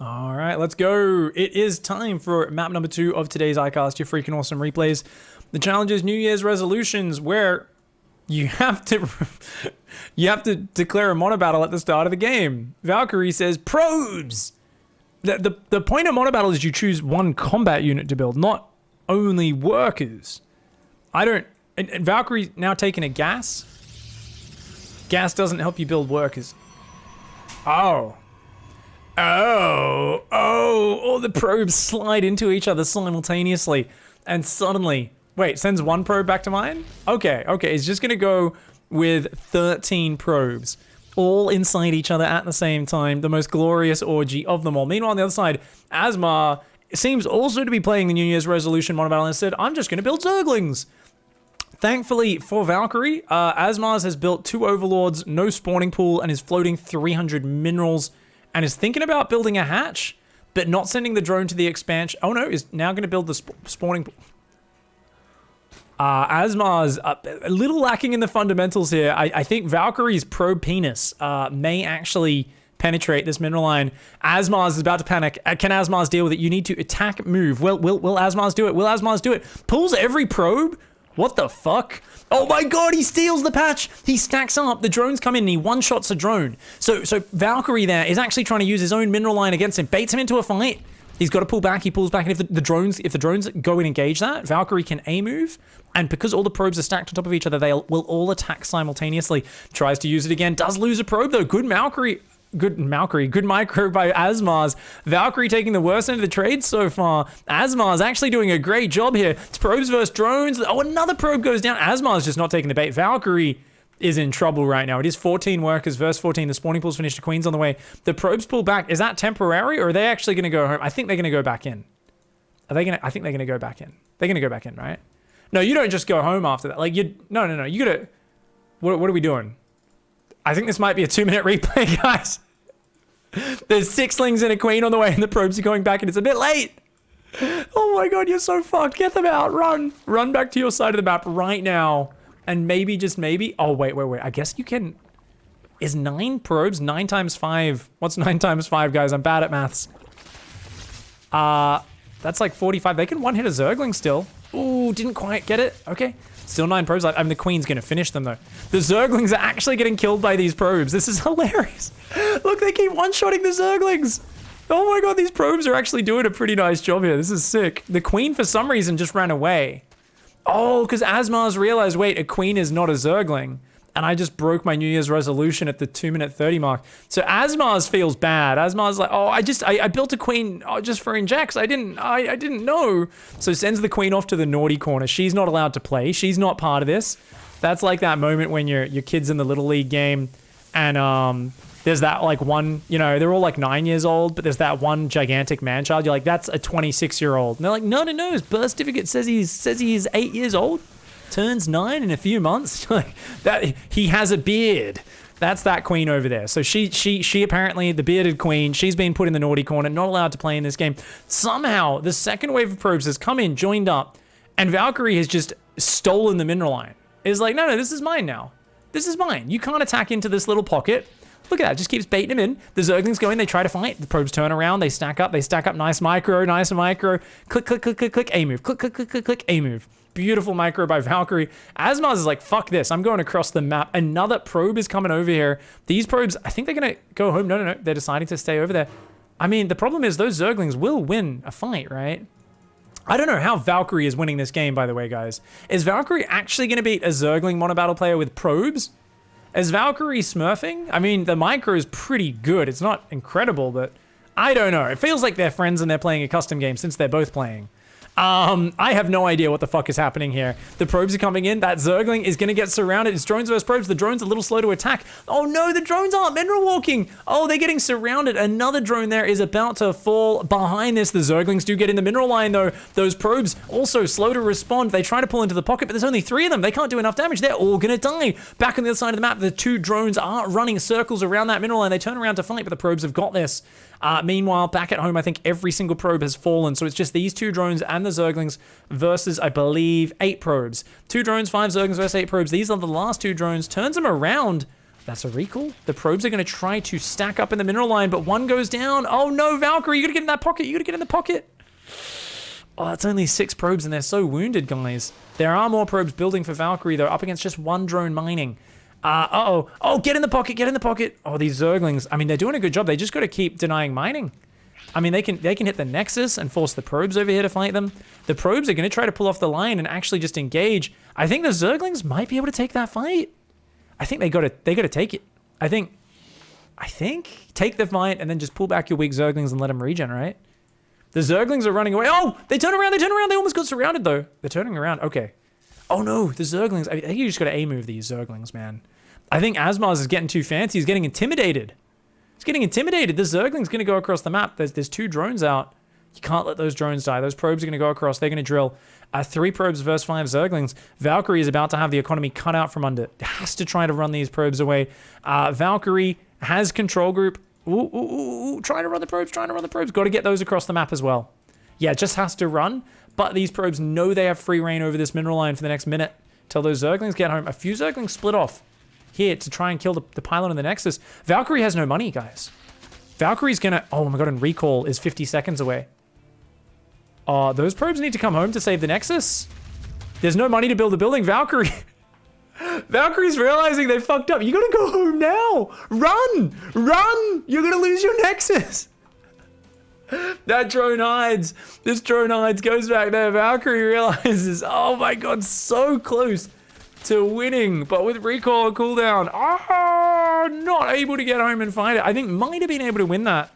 All right, let's go. It is time for map number 2 of today's iCast, your freaking awesome replays. The challenge is New Year's resolutions, where you have to declare a mono battle at the start of the game. Valkyrie says probes. The point of mono battle is you choose one combat unit to build, not only workers. And Valkyrie's now taking a gas. Gas doesn't help you build workers. Oh, the probes slide into each other simultaneously. And suddenly, wait, sends one probe back to mine? Okay, it's just gonna go with 13 probes, all inside each other at the same time. The most glorious orgy of them all. Meanwhile, on the other side, Asmar seems also to be playing the New Year's resolution mono battle and said, I'm just gonna build Zerglings. Thankfully for Valkyrie, Asmars has built 2 overlords, no spawning pool, and is floating 300 minerals, and is thinking about building a hatch, but not sending the drone to the expansion. Oh no, is now going to build the spawning pool. Asmar's a little lacking in the fundamentals here. I think Valkyrie's probe penis may actually penetrate this mineral line. Asmars is about to panic. Can Asmars deal with it? You need to attack, move. Will Asmars do it? Will Asmars do it? Pulls every probe? What the fuck? Oh my god, he steals the patch. He stacks up. The drones come in and he one-shots a drone. So Valkyrie there is actually trying to use his own mineral line against him. Baits him into a fight. He's got to pull back. He pulls back. And if the drones go and engage that, Valkyrie can A-move. And because all the probes are stacked on top of each other, they will all attack simultaneously. Tries to use it again. Does lose a probe though. Good micro by Asmars. Valkyrie taking the worst end of the trade so far. Asmars actually doing a great job here. It's probes versus drones. Oh, another probe goes down. Asmars just not taking the bait. Valkyrie is in trouble right now. It is 14 workers versus 14. The spawning pool's finished. The queen's on the way. The probes pull back. Is that temporary, or are they actually going to go home? I think they're going to go back in. I think they're going to go back in. They're going to go back in, right? No, you don't just go home after that. Like, no. You gotta... What are we doing? I think this might be a 2-minute replay, guys. There's 6 slings and a queen on the way, and the probes are going back, and it's a bit late. Oh my god, you're so fucked. Get them out. Run back to your side of the map right now. And maybe, just maybe... Oh, wait. I guess you can... Is 9 probes? 9 times 5. What's 9 times 5, guys? I'm bad at maths. That's like 45. They can one-hit a Zergling still. Ooh, didn't quite get it. Okay. Still 9 probes. I mean, the queen's going to finish them, though. The Zerglings are actually getting killed by these probes. This is hilarious. Look, they keep one-shotting the Zerglings. Oh my god, these probes are actually doing a pretty nice job here. This is sick. The queen, for some reason, just ran away. Oh, because Asmars realized, wait, a queen is not a Zergling. And I just broke my New Year's resolution at the 2-minute 30 mark. So Asmars feels bad. Asmars like, oh, I built a queen just for injects. I didn't know. So sends the queen off to the naughty corner. She's not allowed to play. She's not part of this. That's like that moment when your kid's in the Little League game and there's that like one, they're all like 9 years old, but there's that one gigantic man-child. You're like, that's a 26-year-old. And they're like, no, his birth certificate says he's 8 years old. Turns 9 in a few months. Like that, he has a beard. That's that queen over there. So she apparently, the bearded queen, she's been put in the naughty corner, not allowed to play in this game. Somehow, the second wave of probes has come in, joined up, and Valkyrie has just stolen the mineral line. It's like, no, this is mine now. This is mine. You can't attack into this little pocket. Look at that, just keeps baiting him in. The Zerglings go in, they try to fight. The probes turn around, they stack up, nice micro. Click, A-move. Click, A-move. Beautiful micro by Valkyrie. Asmars is like, fuck this, I'm going across the map. Another probe is coming over here. These probes, I think they're gonna go home. No, they're deciding to stay over there. I mean, the problem is those Zerglings will win a fight, right? I don't know how Valkyrie is winning this game, by the way, guys. Is Valkyrie actually gonna beat a Zergling mono battle player with probes? Is Valkyrie smurfing? I mean, the micro is pretty good. It's not incredible, but I don't know. It feels like they're friends and they're playing a custom game since they're both playing. I have no idea what the fuck is happening here. The probes are coming in. That Zergling is going to get surrounded. It's drones versus probes. The drone's a little slow to attack. Oh no, the drones aren't mineral walking. Oh, they're getting surrounded. Another drone there is about to fall behind this. The Zerglings do get in the mineral line though. Those probes also slow to respond. They try to pull into the pocket, but there's only 3 of them. They can't do enough damage. They're all going to die. Back on the other side of the map, the 2 drones are running circles around that mineral line. They turn around to fight, but the probes have got this. Meanwhile, back at home, I think every single probe has fallen. So it's just these 2 drones and the Zerglings versus, I believe, 8 probes. 2 drones, 5 Zerglings versus 8 probes. These are the last 2 drones. Turns them around. That's a recall. The probes are going to try to stack up in the mineral line, but one goes down. Oh no, Valkyrie, you got to get in that pocket. You got to get in the pocket. Oh, that's only 6 probes, and they're so wounded, guys. There are more probes building for Valkyrie, though, up against just 1 drone mining. Uh-oh. Oh, get in the pocket, get in the pocket. Oh, these Zerglings. I mean, they're doing a good job. They just got to keep denying mining. I mean, they can hit the Nexus and force the probes over here to fight them. The probes are going to try to pull off the line and actually just engage. I think the Zerglings might be able to take that fight. I think they got to take it. I think take the fight and then just pull back your weak Zerglings and let them regen, right? The Zerglings are running away. Oh, they turn around. They almost got surrounded, though. They're turning around. Okay. Oh, no, the Zerglings. I think you just got to A-move these Zerglings, man. I think Asmars is getting too fancy. He's getting intimidated. The Zergling's going to go across the map. There's 2 drones out. You can't let those drones die. Those probes are going to go across. They're going to drill. 3 probes versus 5 Zerglings. Valkyrie is about to have the economy cut out from under. It has to try to run these probes away. Valkyrie has control group. Ooh, trying to run the probes. Got to get those across the map as well. Yeah, just has to run. But these probes know they have free reign over this mineral line for the next minute till those Zerglings get home. A few Zerglings split off here to try and kill the pylon in the Nexus. Valkyrie has no money, guys. Valkyrie's gonna... Oh my god, and recall is 50 seconds away. Those probes need to come home to save the Nexus. There's no money to build a building. Valkyrie... Valkyrie's realizing they fucked up. You gotta go home now. Run! You're gonna lose your Nexus. That drone hides. This drone hides, goes back there. Valkyrie realizes, oh my god, so close to winning, but with recall and cooldown. Oh, not able to get home and find it. I think might have been able to win that.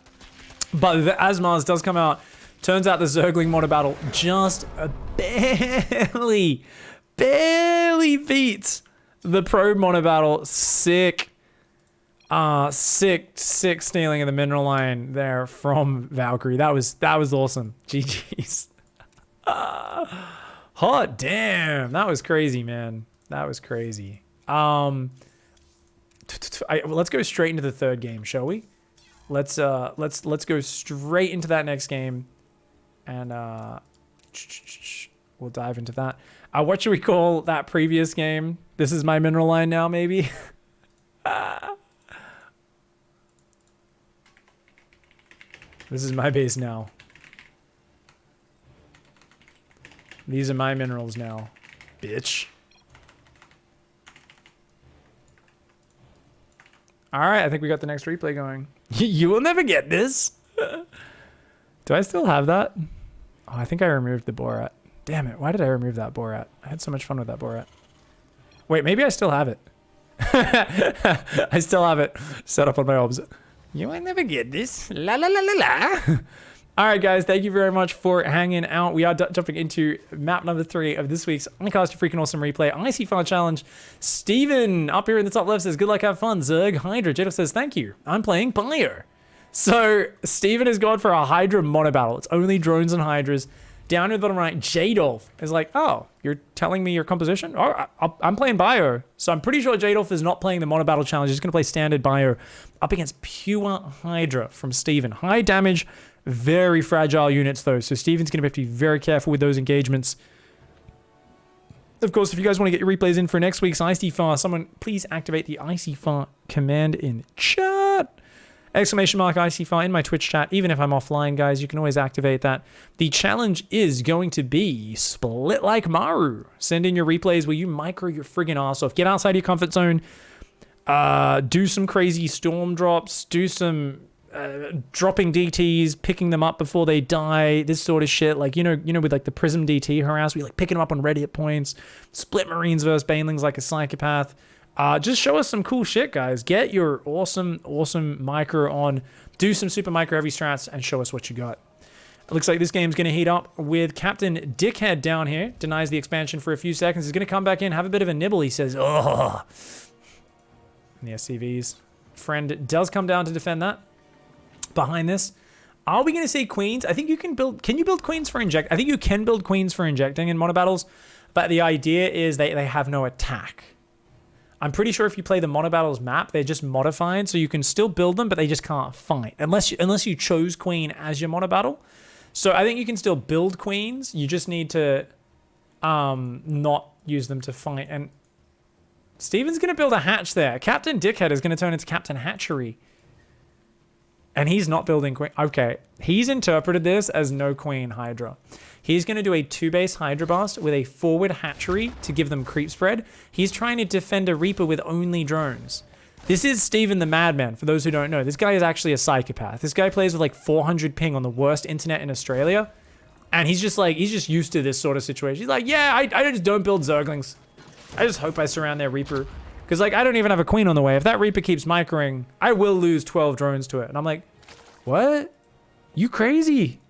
But the Asmars does come out. Turns out the Zergling mono battle just barely beats the probe mono battle. Sick stealing of the mineral line there from Valkyrie. That was awesome. GG's. Hot damn. That was crazy, man. That was crazy. Let's go straight into the 3rd game, shall we? Let's go straight into that next game, and we'll dive into that. What should we call that previous game? This is my mineral line now, maybe. This is my base now. These are my minerals now, bitch. All right, I think we got the next replay going. You will never get this. Do I still have that? Oh, I think I removed the Borat. Damn it, why did I remove that Borat? I had so much fun with that Borat. Wait, maybe I still have it. I still have it set up on my obs. You will never get this. La la la la la. All right, guys, thank you very much for hanging out. We are jumping into map number 3 of this week's Uncast Freaking Awesome Replay Icyfar Challenge. Steven, up here in the top left, says, good luck, have fun. Zerg, Hydra. Jadov says, thank you. I'm playing Bio. So, Steven has gone for a Hydra mono battle. It's only drones and Hydras. Down in the bottom right, Jadolf is like, oh, you're telling me your composition? Oh, I'm playing Bio. So I'm pretty sure Jadolf is not playing the mono battle challenge. He's going to play standard Bio up against pure Hydra from Steven. High damage, very fragile units though. So Steven's going to have to be very careful with those engagements. Of course, if you guys want to get your replays in for next week's Icyfar, someone please activate the Icyfar command in chat. Exclamation mark Icyfar in my Twitch chat. Even if I'm offline, guys, you can always activate that. The challenge is going to be split like Maru. Send in your replays where you micro your friggin' ass off. Get outside your comfort zone. Do some crazy storm drops. Do some dropping DTs, picking them up before they die. This sort of shit. Like, you know, with like the Prism DT harass, we like picking them up on Reddit points. Split Marines versus Banelings like a psychopath. Just show us some cool shit, guys. Get your awesome micro on. Do some super micro heavy strats and show us what you got. It looks like this game's going to heat up with Captain Dickhead down here. Denies the expansion for a few seconds. He's going to come back in, have a bit of a nibble. He says, oh. And the SCVs. Friend does come down to defend that. Behind this. Are we going to see queens? I think you can build... Can you build queens for inject? I think you can build queens for injecting in mono battles. But the idea is they have no attack. I'm pretty sure if you play the mono battles map, they're just modified, so you can still build them, but they just can't fight unless you chose queen as your mono battle. So I think you can still build queens. You just need to not use them to fight. And Steven's going to build a hatch there. Captain Dickhead is going to turn into Captain Hatchery. And he's not building queen. Okay, he's interpreted this as no queen Hydra. He's going to do a 2-base Hydra Blast with a forward hatchery to give them creep spread. He's trying to defend a Reaper with only drones. This is Steven the Madman, for those who don't know. This guy is actually a psychopath. This guy plays with like 400 ping on the worst internet in Australia. And he's just used to this sort of situation. He's like, yeah, I just don't build Zerglings. I just hope I surround their Reaper. Because, like, I don't even have a queen on the way. If that Reaper keeps microing, I will lose 12 drones to it. And I'm like, what? You crazy?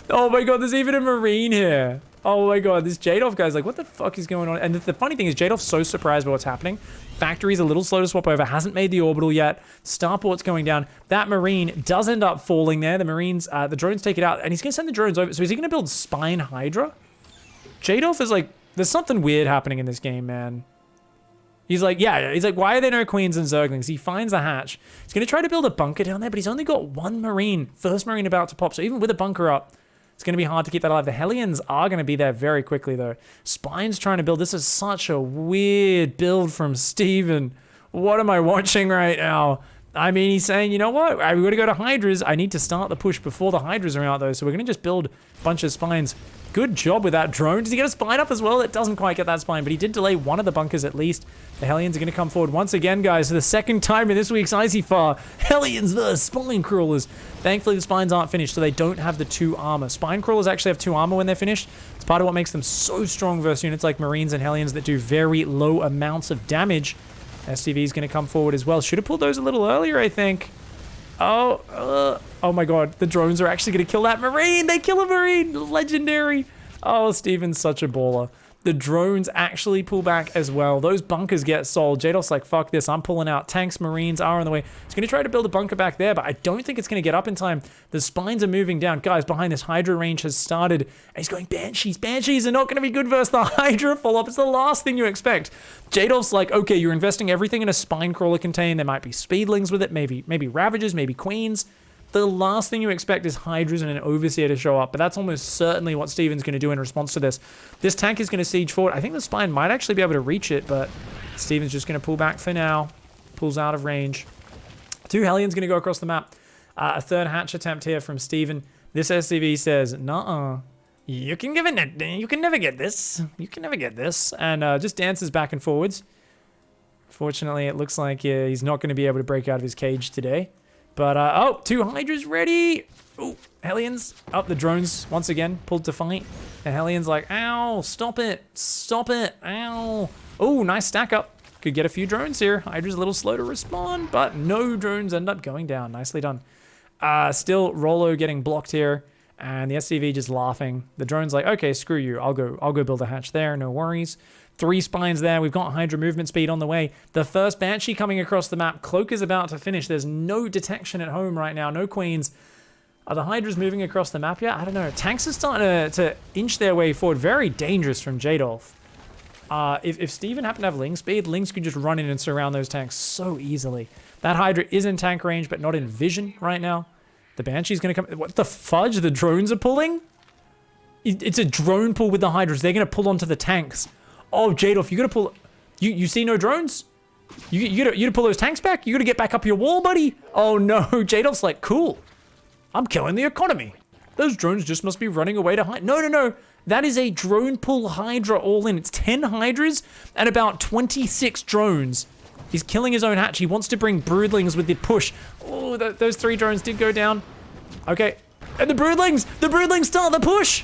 Oh my god, there's even a Marine here. Oh my god, this Jadolf guy's like, what the fuck is going on? And the funny thing is, Jadolf's so surprised by what's happening. Factory's a little slow to swap over, hasn't made the orbital yet. Starport's going down. That Marine does end up falling there. The Marines, the drones take it out, and he's gonna send the drones over. So is he gonna build Spine Hydra? Jadolf is like, there's something weird happening in this game, man. He's like, yeah, he's like, why are there no queens and Zerglings? He finds the hatch. He's going to try to build a bunker down there, but he's only got one Marine. First Marine about to pop. So even with a bunker up, it's going to be hard to keep that alive. The Hellions are going to be there very quickly, though. Spine's trying to build. This is such a weird build from Steven. What am I watching right now? I mean, he's saying, you know what? I'm going to go to Hydras. I need to start the push before the Hydras are out, though. So we're going to just build a bunch of Spines. Good job with that drone. Does he get a spine up as well? It doesn't quite get that spine, but he did delay one of the bunkers at least. The Hellions are going to come forward once again, guys, for the second time in this week's Icyfar. Hellions versus Spine Crawlers. Thankfully, the spines aren't finished, so they don't have the 2 armor. Spine Crawlers actually have 2 armor when they're finished. It's part of what makes them so strong versus units like Marines and Hellions that do very low amounts of damage. STV is going to come forward as well. Should have pulled those a little earlier, I think. Oh my god. The drones are actually going to kill that Marine. They kill a Marine. Legendary. Oh, Steven's such a baller. The drones actually pull back as well. Those bunkers get sold. Jadolf's like, fuck this. I'm pulling out. Tanks, Marines are on the way. He's going to try to build a bunker back there, but I don't think it's going to get up in time. The spines are moving down. Guys, behind this Hydra range has started. And he's going, Banshees. Banshees are not going to be good versus the Hydra follow-up. It's the last thing you expect. Jadolf's like, okay, you're investing everything in a spine crawler contain. There might be speedlings with it. Maybe Ravagers, maybe Queens. The last thing you expect is Hydras and an Overseer to show up, but that's almost certainly what Steven's going to do in response to this. This tank is going to siege forward. I think the spine might actually be able to reach it, but Steven's just going to pull back for now. Pulls out of range. 2 Hellions going to go across the map. A third hatch attempt here from Steven. This SCV says, nuh-uh. You can give it. You can never get this. You can never get this. And just dances back and forwards. Fortunately, it looks like he's not going to be able to break out of his cage today. But, oh, 2 Hydras ready. Oh, Hellions. Oh, the drones, once again, pulled to fight. The Hellions like, ow, stop it. Stop it. Ow. Oh, nice stack up. Could get a few drones here. Hydra's a little slow to respond, but no drones end up going down. Nicely done. Still, Rollo getting blocked here. And the SCV just laughing. The drone's like, okay, screw you. I'll go build a hatch there. No worries. 3 spines there. We've got Hydra movement speed on the way. The first Banshee coming across the map. Cloak is about to finish. There's no detection at home right now. No Queens. Are the Hydras moving across the map yet? I don't know. Tanks are starting to inch their way forward. Very dangerous from Jadolf. If Steven happened to have Ling speed, Lings could just run in and surround those tanks so easily. That Hydra is in tank range, but not in vision right now. The Banshee's going to come. What the fudge? The drones are pulling? It's a drone pull with the Hydras. They're going to pull onto the tanks. Oh, Jadolf, you got to pull. You see no drones? You got to pull those tanks back? You got to get back up your wall, buddy. Oh, no. Jadolf's like, cool. I'm killing the economy. Those drones just must be running away to hide. No. That is a drone pull Hydra all in. It's 10 Hydras and about 26 drones. He's killing his own hatch. He wants to bring broodlings with the push. Oh, those 3 drones did go down. Okay. And the broodlings start the push.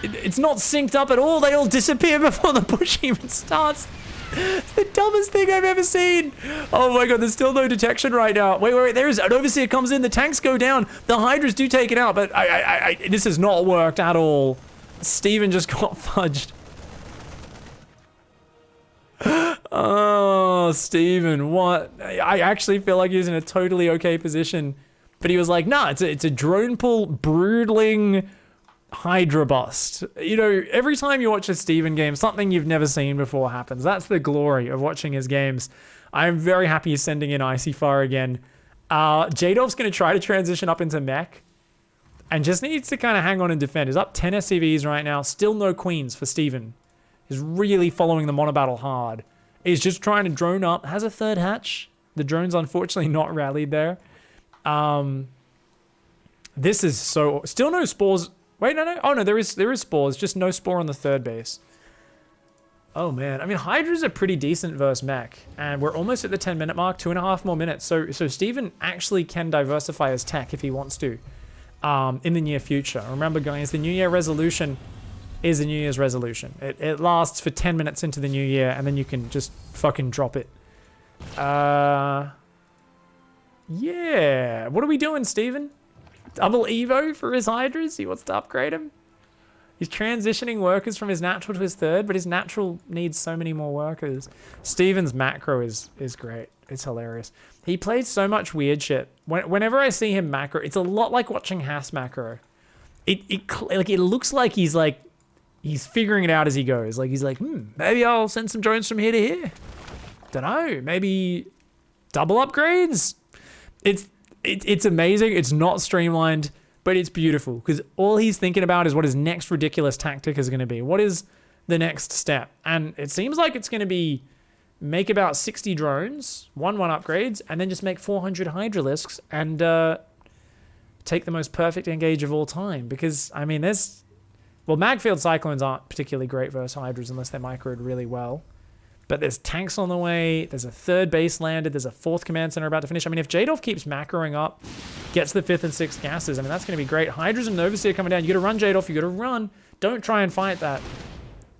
It's not synced up at all. They all disappear before the push even starts. It's the dumbest thing I've ever seen. Oh my god, there's still no detection right now. Wait, there is. An Overseer comes in. The tanks go down. The Hydras do take it out, but this has not worked at all. Steven just got fudged. Oh, Steven, what? I actually feel like he was in a totally okay position. But he was like, nah, it's a drone pull, broodling Hydra bust. You know, every time you watch a Steven game, something you've never seen before happens. That's the glory of watching his games. I'm very happy he's sending in Icyfar again. Jadolf's going to try to transition up into mech. And just needs to kind of hang on and defend. He's up 10 SCVs right now. Still no queens for Steven. is really following the mono battle hard. Is just trying to drone up. Has a third hatch. The drone's unfortunately not rallied there. This is so... Still no spores. Wait, no. Oh, no, there is spores. Just no spore on the third base. Oh, man. I mean, Hydra's a pretty decent versus mech. And we're almost at the 10-minute mark. 2.5 more minutes. So Steven actually can diversify his tech if he wants to in the near future. Remember, guys, the New Year resolution is a New Year's resolution. It lasts for 10 minutes into the new year, and then you can just fucking drop it. Yeah. What are we doing, Steven? Double Evo for his Hydras? He wants to upgrade him? He's transitioning workers from his natural to his third, but his natural needs so many more workers. Steven's macro is great. It's hilarious. He plays so much weird shit. Whenever I see him macro, it's a lot like watching Haas macro. It looks like he's figuring it out as he goes. Like he's like, maybe I'll send some drones from here to here. Don't know. Maybe double upgrades. It's amazing. It's not streamlined, but it's beautiful because all he's thinking about is what his next ridiculous tactic is going to be. What is the next step? And it seems like it's going to be make about 60 drones, 1-1 upgrades, and then just make 400 Hydralisks and take the most perfect engage of all time. Because, I mean, Magfield Cyclones aren't particularly great versus Hydras unless they're microed really well. But there's tanks on the way. There's a third base landed. There's a fourth command center about to finish. I mean, if Jadolf keeps macroing up, gets the 5th and 6th gases, I mean, that's going to be great. Hydras and Novaseer coming down. You got to run, Jadolf. You got to run. Don't try and fight that.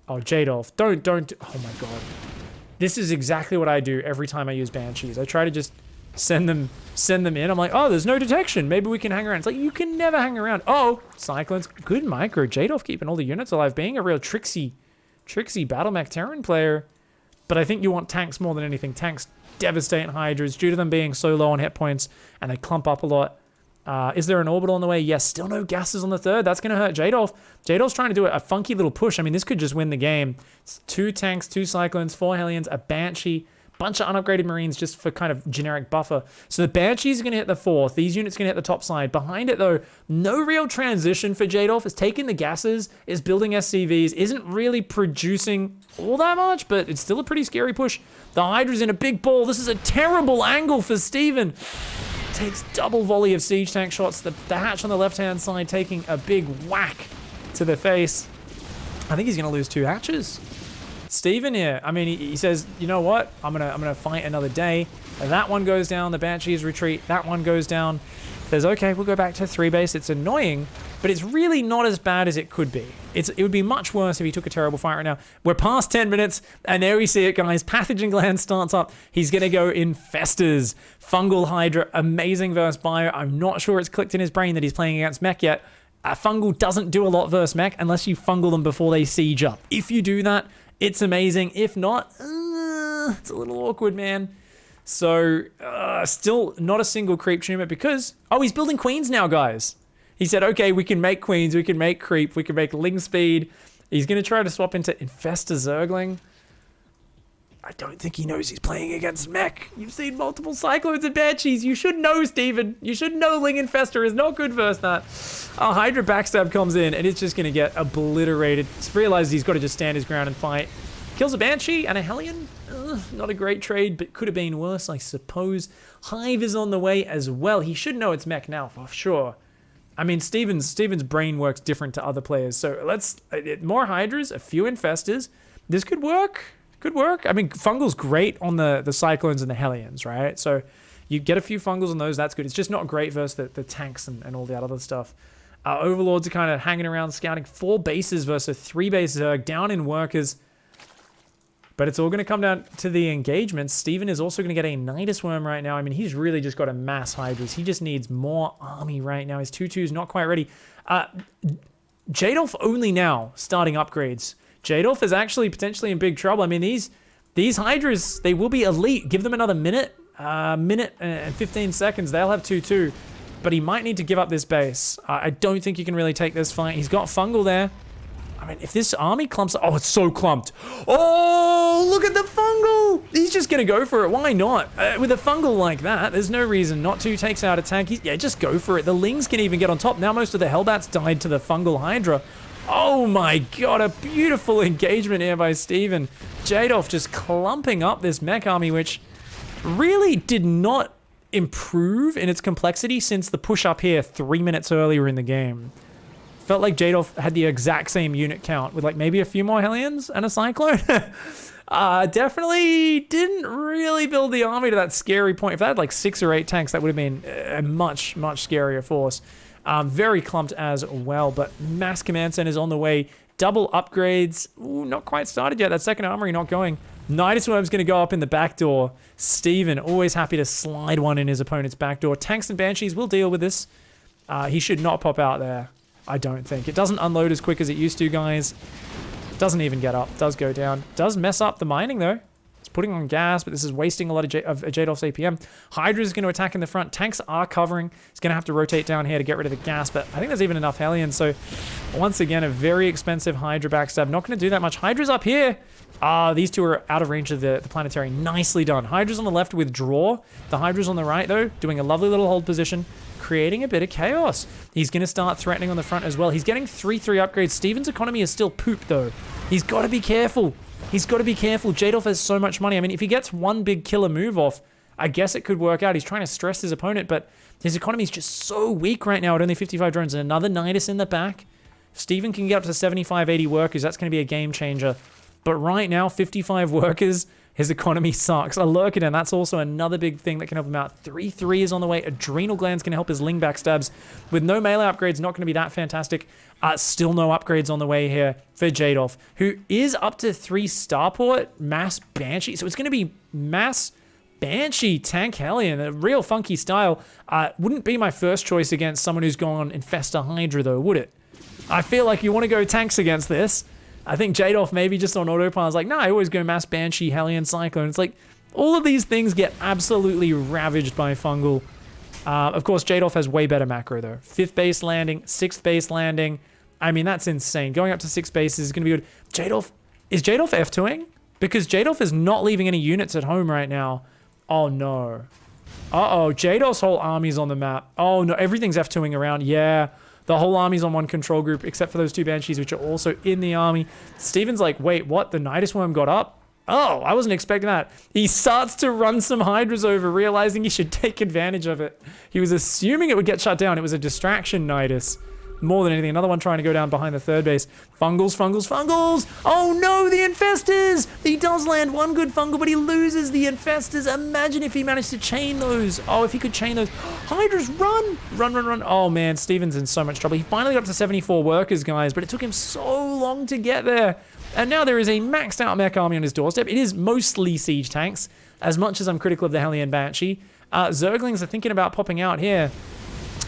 Oh, Jadolf. Don't. Oh, my God. This is exactly what I do every time I use Banshees. I try to just send them in. I'm like, oh, there's no detection. Maybe we can hang around. It's like, you can never hang around. Oh, Cyclones. Good micro. Jadolf keeping all the units alive. Being a real tricksy battle mech Terran player. But I think you want tanks more than anything. Tanks devastate Hydras due to them being so low on hit points, and they clump up a lot. Is there an orbital on the way? Yes. Still no gases on the third. That's going to hurt Jadolf. Jadolf's trying to do a funky little push. I mean, this could just win the game. It's 2 tanks, 2 Cyclones, 4 Hellions, a Banshee, bunch of unupgraded Marines just for kind of generic buffer. So the Banshees are going to hit the 4th. These units are going to hit the top side. Behind it, though, no real transition for Jadolf. It's taking the gases, is building SCVs, isn't really producing all that much, but it's still a pretty scary push. The Hydra's in a big ball. This is a terrible angle for Steven. Takes double volley of siege tank shots. The hatch on the left-hand side taking a big whack to the face. I think he's going to lose 2 hatches. Steven here, I mean, he says, you know what? I'm gonna fight another day. That one goes down. The Banshees retreat. That one goes down. Says, okay, we'll go back to 3 base. It's annoying, but it's really not as bad as it could be. It would be much worse if he took a terrible fight right now. We're past 10 minutes, and there we see it, guys. Pathogen Gland starts up. He's going to go Infestors. Fungal Hydra, amazing versus Bio. I'm not sure it's clicked in his brain that he's playing against Mech yet. Fungal doesn't do a lot versus Mech unless you fungal them before they siege up. If you do that, it's amazing. If not, it's a little awkward, man. So, still not a single creep tumor because... Oh, he's building queens now, guys. He said, okay, we can make queens, we can make creep, we can make ling speed. He's going to try to swap into Infestor Zergling. I don't think he knows he's playing against Mech. You've seen multiple Cyclones and Banshees. You should know, Steven. You should know Ling Infestor is not good versus that. Hydra Backstab comes in, and it's just going to get obliterated. Just realizes he's got to just stand his ground and fight. Kills a Banshee and a Hellion. Not a great trade, but could have been worse, I suppose. Hive is on the way as well. He should know it's Mech now, for sure. I mean, Steven's brain works different to other players. So let's... more Hydras, a few Infestors. This could work. Could work. I mean, Fungal's great on the Cyclones and the Hellions, right? So you get a few Fungals on those, that's good. It's just not great versus the tanks and all that other stuff. Overlords are kind of hanging around, scouting 4 bases versus 3 bases, down in workers. But it's all going to come down to the engagements. Steven is also going to get a Nidus Worm right now. I mean, he's really just got a mass Hydras. He just needs more army right now. His 2-2's not quite ready. Jadolf only now starting upgrades. Jadolf is actually potentially in big trouble. I mean, these Hydras, they will be elite. Give them another minute and 15 seconds. They'll have 2-2. But he might need to give up this base. I don't think he can really take this fight. He's got Fungal there. I mean, if this army clumps... Oh, it's so clumped. Oh, look at the Fungal. He's just going to go for it. Why not? With a Fungal like that, there's no reason not to. Takes out a tank. Yeah, just go for it. The Lings can even get on top. Now most of the Hellbats died to the Fungal Hydra. Oh my god, a beautiful engagement here by Steven. Jadolf just clumping up this mech army, which really did not improve in its complexity since the push up here 3 minutes earlier in the game. Felt like Jadolf had the exact same unit count with like maybe a few more Hellions and a Cyclone. Definitely didn't really build the army to that scary point. If they had like 6 or 8 tanks, that would have been a much, much scarier force. Very clumped as well, but mass command centers on the way. Double upgrades. Ooh, not quite started yet. That second armory not going. Nidus Worm's going to go up in the back door. Steven, always happy to slide one in his opponent's back door. Tanks and Banshees will deal with this. He should not pop out there, I don't think. It doesn't unload as quick as it used to, guys. Doesn't even get up. Does go down. Does mess up the mining, though. It's putting on gas, but this is wasting a lot of Jadolf's APM. Hydra is going to attack in the front. Tanks are covering. He's going to have to rotate down here to get rid of the gas, but I think there's even enough Hellions. So, once again, a very expensive Hydra backstab. Not going to do that much. Hydra's up here. These two are out of range of the planetary. Nicely done. Hydra's on the left with draw. The Hydra's on the right, though, doing a lovely little hold position, creating a bit of chaos. He's going to start threatening on the front as well. He's getting 3-3 upgrades. Steven's economy is still poop, though. He's got to be careful. He's got to be careful. Jadolf has so much money. I mean, if he gets one big killer move off, I guess it could work out. He's trying to stress his opponent, but his economy is just so weak right now at only 55 drones. And another Nidus in the back. If Steven can get up to 75, 80 workers, that's going to be a game changer. But right now, 55 workers, his economy sucks. A Lurkiden, that's also another big thing that can help him out. 3-3 is on the way. Adrenal Gland's going to help his Ling backstabs. With no melee upgrades, not going to be that fantastic. Still no upgrades on the way here for Jadolf, who is up to 3 Starport, Mass Banshee. So it's going to be Mass Banshee Tank Hellion, a real funky style. Wouldn't be my first choice against someone who's gone Infesta Hydra, though, would it? I feel like you want to go tanks against this. I think Jadolf maybe just on autopilot is like, nah, I always go Mass Banshee, Hellion, Cyclone. It's like, all of these things get absolutely ravaged by Fungal. Of course, Jadolf has way better macro, though. 5th base landing, 6th base landing. I mean, that's insane. Going up to 6 bases is going to be good. Jadolf, is Jadolf F2ing? Because Jadolf is not leaving any units at home right now. Oh, no. Uh-oh, Jadolf's whole army's on the map. Oh, no, everything's F2ing around. Yeah. The whole army's on one control group, except for those 2 Banshees, which are also in the army. Steven's like, wait, what? The Nidus Worm got up? Oh, I wasn't expecting that. He starts to run some Hydras over, realizing he should take advantage of it. He was assuming it would get shut down. It was a distraction Nidus. More than anything, another one trying to go down behind the 3rd base. Fungals, Fungals, Fungals! Oh no, the Infestors! He does land one good Fungal, but he loses the Infestors. Imagine if he managed to chain those. Oh, if he could chain those. Hydras, run! Run, run, run. Oh man, Steven's in so much trouble. He finally got up to 74 workers, guys, but it took him so long to get there. And now there is a maxed out mech army on his doorstep. It is mostly siege tanks, as much as I'm critical of the Hellion Banshee. Zerglings are thinking about popping out here.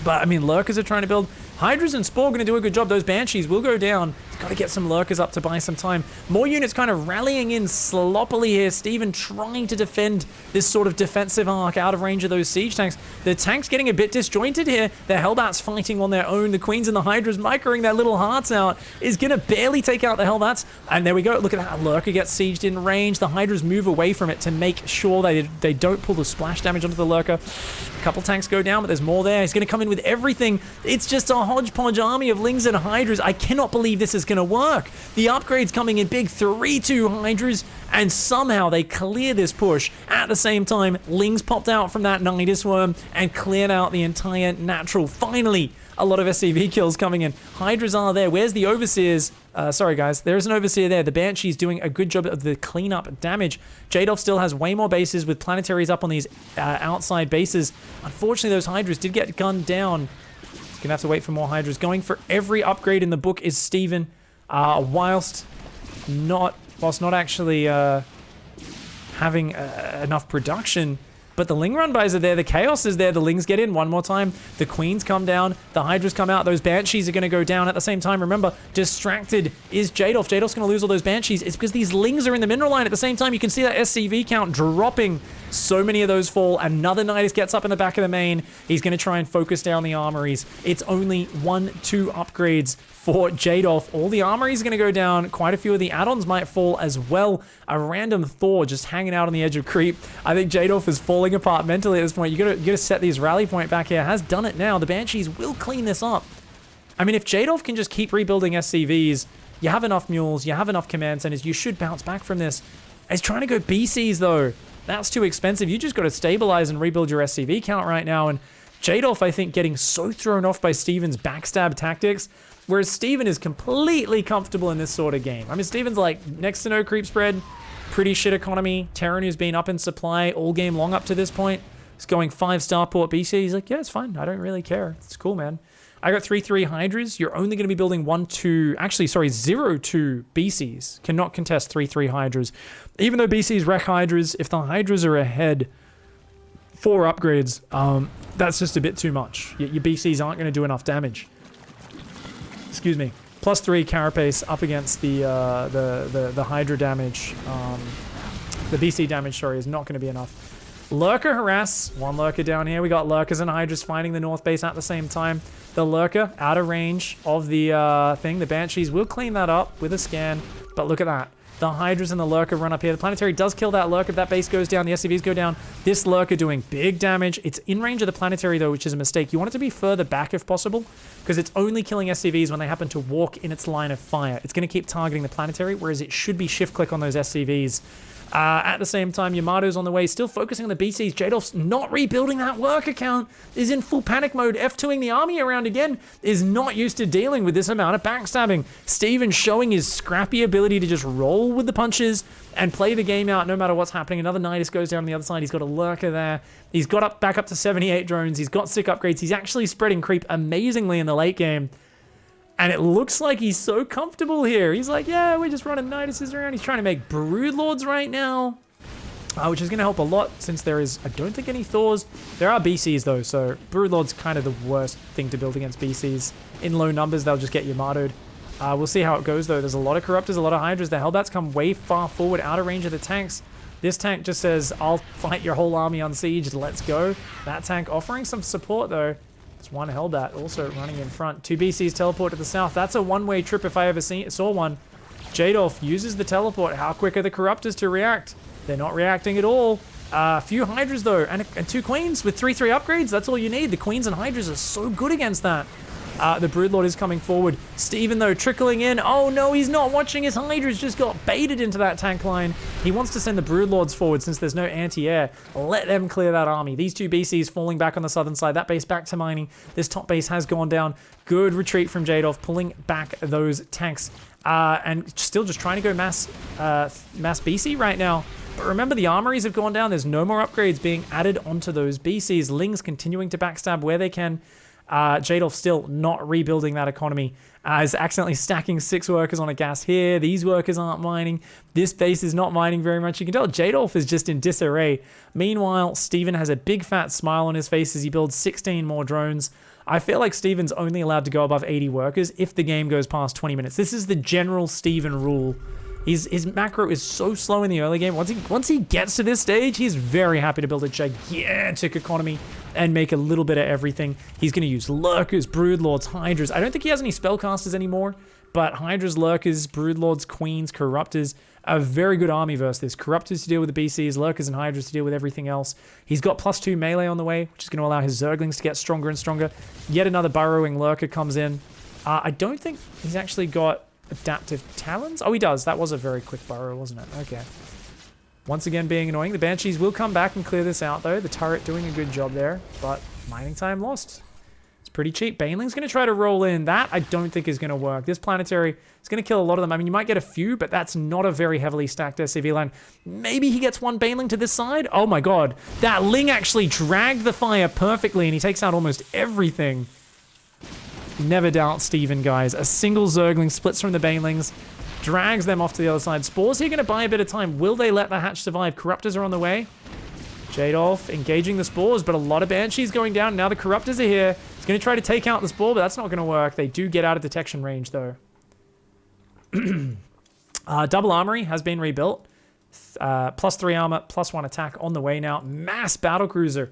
But, I mean, Lurkers are trying to build. Hydras and Spore are going to do a good job. Those Banshees will go down. Got to get some Lurkers up to buy some time. More units kind of rallying in sloppily here. Steven trying to defend this sort of defensive arc out of range of those siege tanks. The tanks getting a bit disjointed here. The Hellbats fighting on their own. The Queens and the Hydras microing their little hearts out. Is going to barely take out the Hellbats. And there we go. Look at that. Lurker gets sieged in range. The Hydras move away from it to make sure they don't pull the splash damage onto the Lurker. A couple tanks go down, but there's more there. He's going to come in with everything. It's just a hodgepodge army of Lings and Hydras. I cannot believe this is going to work. The upgrades coming in big, 3-2 Hydras, and somehow they clear this push. At the same time, Lings popped out from that Nidus Worm and cleared out the entire natural. Finally, a lot of SCV kills coming in. Hydras are there. Where's the Overseers? Sorry, guys. There is an Overseer there. The Banshee's doing a good job of the cleanup damage. Jadolf still has way more bases with planetaries up on these outside bases. Unfortunately, those Hydras did get gunned down. He's gonna have to wait for more Hydras. Going for every upgrade in the book is Steven, whilst not actually having enough production. But the Ling run buys are there. The Chaos is there. The Lings get in one more time. The Queens come down. The Hydras come out. Those Banshees are going to go down at the same time. Remember, distracted is Jadolf. Jadolf's going to lose all those Banshees. It's because these Lings are in the mineral line at the same time. You can see that SCV count dropping. So many of those fall. Another Nidus gets up in the back of the main. He's going to try and focus down the armories. It's only 1-2 upgrades for Jadolf. All the armories are going to go down. Quite a few of the add-ons might fall as well. A random Thor just hanging out on the edge of creep. I think Jadolf is falling apart mentally at this point. You got to set these rally point back here. Has done it now. The Banshees will clean this up. I mean, if Jadolf can just keep rebuilding SCVs, you have enough mules, you have enough command centers, you should bounce back from this. He's trying to go BCs though. That's too expensive. You just got to stabilize and rebuild your SCV count right now. And Jadolf, I think, getting so thrown off by Steven's backstab tactics, whereas Steven is completely comfortable in this sort of game. I mean, Steven's like next to no creep spread, pretty shit economy. Terran, who's been up in supply all game long up to this point, is going 5 starport BC. He's like, yeah, it's fine. I don't really care. It's cool, man. I got 3-3 Hydras. You're only going to be building 1-2, actually, sorry, 0-2 BCs. Cannot contest 3-3 Hydras. Even though BCs wreck Hydras, if the Hydras are ahead 4 upgrades, that's just a bit too much. Your BCs aren't going to do enough damage. Excuse me. +3 Carapace up against the Hydra damage. The BC damage, sorry, is not going to be enough. Lurker harass. 1 Lurker down here. We got Lurkers and Hydras finding the north base at the same time. The Lurker out of range of the thing. The Banshees will clean that up with a scan. But look at that. The Hydras and the Lurker run up here. The Planetary does kill that Lurker. If that base goes down, the SCVs go down. This Lurker doing big damage. It's in range of the Planetary, though, which is a mistake. You want it to be further back if possible, because it's only killing SCVs when they happen to walk in its line of fire. It's going to keep targeting the Planetary, whereas it should be shift click on those SCVs. At the same time, Yamato's on the way, still focusing on the BCs. Jadolf's not rebuilding that work account, is in full panic mode, F2ing the army around again, is not used to dealing with this amount of backstabbing. Steven showing his scrappy ability to just roll with the punches and play the game out no matter what's happening. Another Nidus goes down on the other side. He's got a Lurker there. He's got back up to 78 drones. He's got sick upgrades. He's actually spreading creep amazingly in the late game. And it looks like he's so comfortable here. He's like, yeah, we're just running Niduses around. He's trying to make Broodlords right now, which is going to help a lot since there is, I don't think, any Thors. There are BCs, though, so Broodlord's kind of the worst thing to build against BCs. In low numbers, they'll just get Yamato'd. We'll see how it goes, though. There's a lot of Corruptors, a lot of Hydras. The Hellbats come way far forward, out of range of the tanks. This tank just says, I'll fight your whole army on siege. Let's go. That tank offering some support, though. It's 1 Hellbat also running in front. 2 BCs teleport to the south. That's a one-way trip if I ever saw one. Jadolf uses the teleport. How quick are the Corruptors to react? They're not reacting at all. A few Hydras, though, and 2 Queens with 3-3 upgrades. That's all you need. The Queens and Hydras are so good against that. The Broodlord is coming forward. Steven, though, trickling in. Oh, no, he's not watching. His Hydras just got baited into that tank line. He wants to send the Broodlords forward since there's no anti-air. Let them clear that army. These 2 BCs falling back on the southern side. That base back to mining. This top base has gone down. Good retreat from Jadolf, pulling back those tanks. And still just trying to go mass BC right now. But remember, the armories have gone down. There's no more upgrades being added onto those BCs. Lings continuing to backstab where they can. Jadolf still not rebuilding that economy. Is accidentally stacking 6 workers on a gas here. These workers aren't mining. This base is not mining very much. You can tell Jadolf is just in disarray. Meanwhile, Steven has a big fat smile on his face as he builds 16 more drones. I feel like Steven's only allowed to go above 80 workers if the game goes past 20 minutes. This is the general Steven rule. His macro is so slow in the early game. Once he gets to this stage, he's very happy to build a gigantic economy and make a little bit of everything. He's going to use Lurkers, Broodlords, Hydras. I don't think he has any Spellcasters anymore, but Hydras, Lurkers, Broodlords, Queens, Corruptors, a very good army versus this. Corruptors to deal with the BCs, Lurkers and Hydras to deal with everything else. He's got +2 melee on the way, which is going to allow his Zerglings to get stronger and stronger. Yet another burrowing Lurker comes in. I don't think he's actually got adaptive talons. Oh, he does. That was a very quick burrow, wasn't it? Okay. Once again being annoying. The Banshees will come back and clear this out, though. The turret doing a good job there, but mining time lost. It's pretty cheap. Baneling's going to try to roll in. That I don't think is going to work. This Planetary is going to kill a lot of them. I mean, you might get a few, but that's not a very heavily stacked SCV line. Maybe he gets 1 Baneling to this side. Oh my god. That Ling actually dragged the fire perfectly, and he takes out almost everything. Never doubt Steven, guys. A single Zergling splits from the Banelings, drags them off to the other side. Spores here going to buy a bit of time. Will they let the hatch survive? Corruptors are on the way. Jadolf engaging the Spores, but a lot of Banshees going down. Now the Corruptors are here. He's going to try to take out the Spore, but that's not going to work. They do get out of detection range, though. Double Armory has been rebuilt. +3 armor, +1 attack on the way now. Mass Battlecruiser.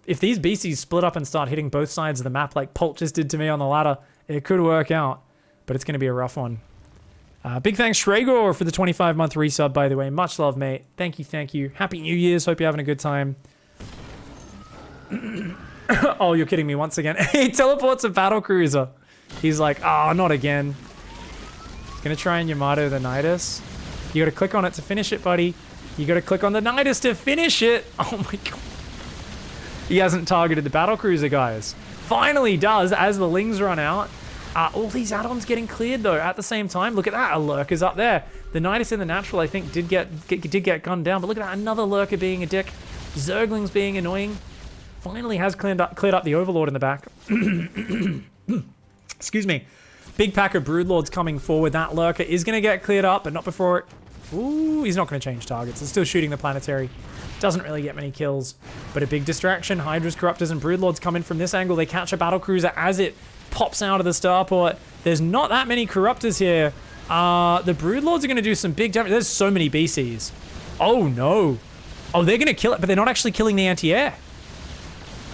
If these BCs split up and start hitting both sides of the map like Pult just did to me on the ladder, it could work out, but it's going to be a rough one. Big thanks, Shragor, for the 25-month resub, by the way. Much love, mate. Thank you, thank you. Happy New Year's. Hope you're having a good time. Oh, you're kidding me once again. He teleports a Battlecruiser. He's like, oh, not again. He's gonna try and Yamato the Nidus. You gotta click on it to finish it, buddy. You gotta click on the Nidus to finish it. Oh my god. He hasn't targeted the battlecruiser, guys. Finally does as the Lings run out. All these add-ons getting cleared though at the same time. Look at that, a lurker's up there. The Nidus in the natural, I think, did get gunned down, but look at that, another lurker being a dick. Zergling's being annoying. Finally has cleared up the Overlord in the back. Excuse me. Big pack of Broodlords coming forward. That lurker is going to get cleared up, but not before it. Ooh, he's not going to change targets. It's still shooting the planetary. Doesn't really get many kills, but a big distraction. Hydras, Corruptors, and Broodlords come in from this angle. They catch a battlecruiser as it pops out of the starport. There's not that many Corruptors here. The Broodlords are going to do some big damage. There's so many BCs. Oh no. Oh, they're going to kill it, but they're not actually killing the anti-air.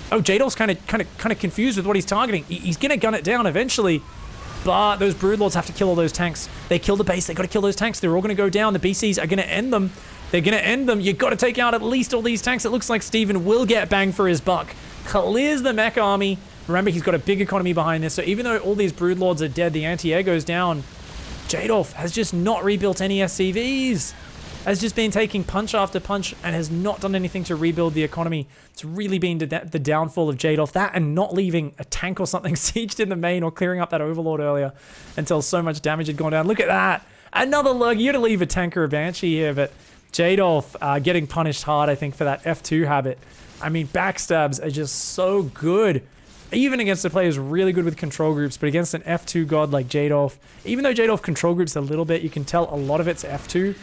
Oh, Jadolf's kind of confused with what he's targeting. He's going to gun it down eventually, but those Broodlords have to kill all those tanks. They kill the base. They got to kill those tanks. They're all going to go down. The BCs are going to end them. They're going to end them. You've got to take out at least all these tanks. It looks like Steven will get bang for his buck. Clears the mech army. Remember, he's got a big economy behind this, so even though all these Broodlords are dead, the anti-air goes down. Jadolf has just not rebuilt any SCVs. Has just been taking punch after punch and has not done anything to rebuild the economy. It's really been the downfall of Jadolf. That and not leaving a tank or something sieged in the main or clearing up that Overlord earlier until so much damage had gone down. Look at that. Another lurk. You had to leave a tank or a Banshee here, but Jadolf getting punished hard, I think, for that F2 habit. I mean, backstabs are just so good. Even against the players really good with control groups, but against an F2 god like Jadolf, even though Jadolf control groups a little bit, you can tell a lot of it's F2.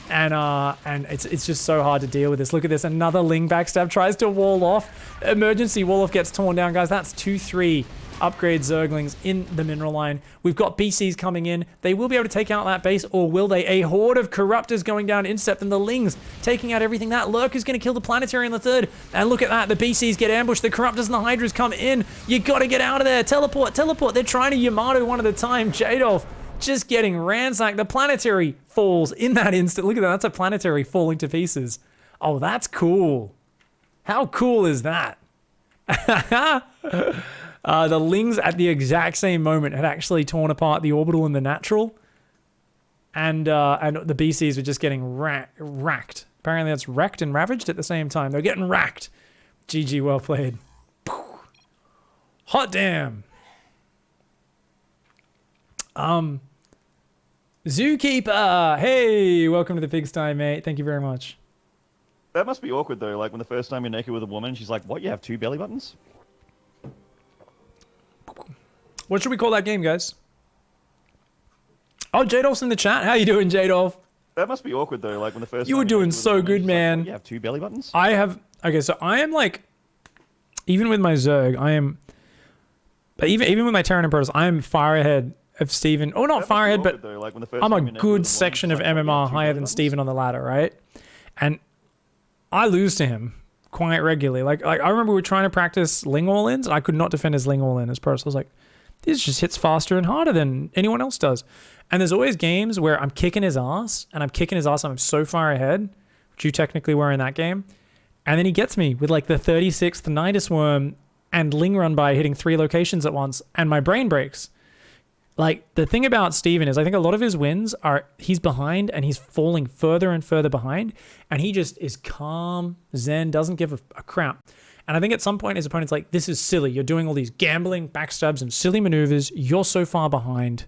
And it's just so hard to deal with this. Look at this. Another Ling backstab tries to wall off. Emergency wall off gets torn down, guys. That's 2-3 upgrade Zerglings in the mineral line. We've got BCs coming in. They will be able to take out that base, or will they? A horde of Corruptors going down intercept, and the Lings taking out everything. That Lurk is going to kill the planetary in the third. And look at that. The BCs get ambushed. The Corruptors and the Hydras come in. You got to get out of there. Teleport, teleport. They're trying to Yamato one at a time. Jadolf just getting ransacked. The planetary falls in that instant. Look at that. That's a planetary falling to pieces. Oh, that's cool. How cool is that? The Lings at the exact same moment had actually torn apart the orbital and the natural. And the BCs were just getting racked. Apparently that's wrecked and ravaged at the same time. They're getting racked. GG, well played. Hot damn. Zookeeper, hey, welcome to the pigsty, mate. Thank you very much. That must be awkward though. Like when the first time you're naked with a woman, she's like, "What? You have 2 belly buttons?" What should we call that game, guys? Oh, Jadolf's in the chat. How you doing, Jadolf? That must be awkward though. Like when the first you were doing so good, man. Like, you have 2 belly buttons? I have. Okay, so I am like, even with my Zerg, I am. But even with my Terran and Protoss, I am far ahead of Steven. Oh, not far ahead, but though, like I'm a good section of MMR higher than Steven on the ladder, right? And I lose to him quite regularly. Like I remember we were trying to practice Ling all-ins, and I could not defend his Ling all-in as Protoss. I was like, this just hits faster and harder than anyone else does. And there's always games where I'm kicking his ass, and I'm so far ahead, which you technically were in that game. And then he gets me with like the 36th Nidus Worm and Ling run by hitting 3 locations at once, and my brain breaks. Like, the thing about Steven is I think a lot of his wins are he's behind and he's falling further and further behind, and he just is calm, zen, doesn't give a crap. And I think at some point his opponent's like, this is silly. You're doing all these gambling, backstabs, and silly maneuvers. You're so far behind.